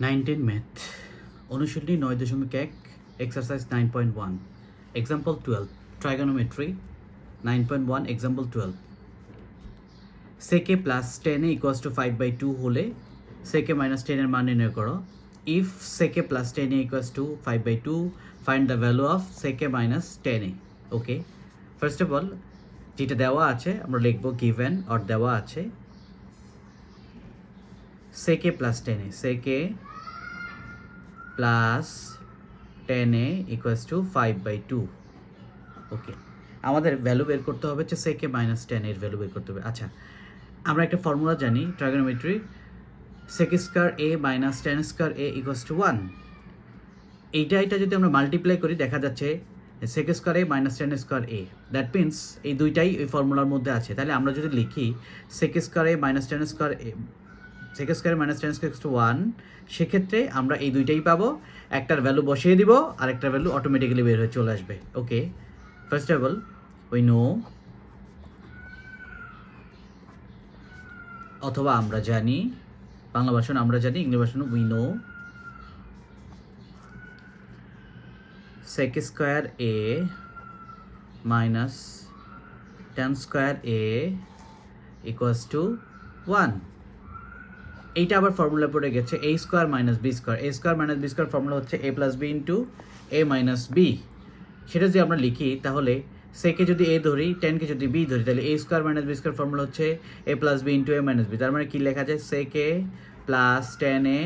19 math অনুশীলনী 9.1 exercise 9.1 example 12 trigonometry 9.1 example 12 sec a plus 10a equals to 5/2 হলে sec a minus 10 এর মান নির্ণয় করো। if sec a plus 10a equals to 5/2 find the value of sec a minus 10a। Okay, first of all যেটা দেওয়া আছে আমরা লিখব given or দেওয়া আছে sec a plus 10a, sec a plus 10a equals to 5/2। ওকে, আমাদের value বের করতে হবে যে sec a minus 10 এর ভ্যালু বের করতে হবে। আচ্ছা, আমরা একটা ফর্মুলা জানি trigonometry, sec square a minus 10 square a equals to 1। এটা যদি আমরা মাল্টিপ্লাই করি দেখা যাচ্ছে sec square a minus 10 square a, that means এই দুইটাই এই ফর্মুলার মধ্যে আছে। তাহলে আমরা যদি লিখি sec square a minus 10 square a, sec square minus 10 square equals to 1, সেক্ষেত্রে আমরা এই দুইটাই পাবো, একটার ভ্যালু বসিয়ে দিব আর একটার ভ্যালু অটোমেটিক্যালি বের হয়ে চলে আসবে। Okay, first of all we know, অথবা আমরা জানি, বাংলা ভাষণ আমরা জানি, ইংলিশ ভাষণ we know sec square a minus 10 square a equals to 1। এইটা আবার ফর্মুলা পড়ে গেছে a square minus b square. a square minus b square formula হচ্ছে a plus b into a minus b। সেটা যদি আমরা লিখি তাহলে সেকে যদি a ধরি, 10কে যদি b ধরি, তাহলে a square minus b square formula হচ্ছে a plus b into a minus b। তার মানে কি লেখা যায় sec a plus 10a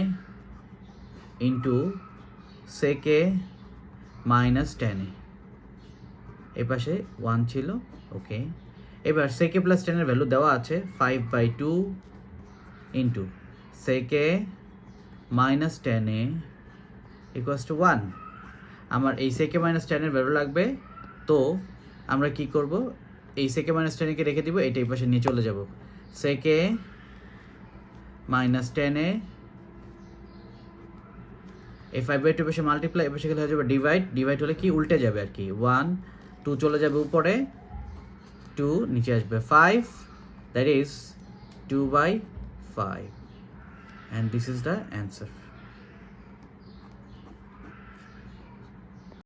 into sec a minus 10a, এই পাশে 1 ছিল। ওকে, এবার sec a প্লাস 10 এর ভ্যালু দেওয়া আছে 5/2 into sec a minus 10a equals to 1। আমার এই sec a মাইনাস 10 এর ভ্যালু লাগবে, তো আমরা কি করব, এই sec a মাইনাস 10 কে রেখে দিব, এটা এই পাশে নিয়ে চলে যাব। sec a মাইনাস 10a, এই 5/2 পাশে মাল্টিপ্লাই, এই পাশে গেলে হয়ে যাবে ডিভাইড, ডিভাইড হলে কি উল্টে যাবে আর কি, 1 2 চলে যাবে উপরে, 2 নিচে আসবে 5, that is 2/5 and this is the answer।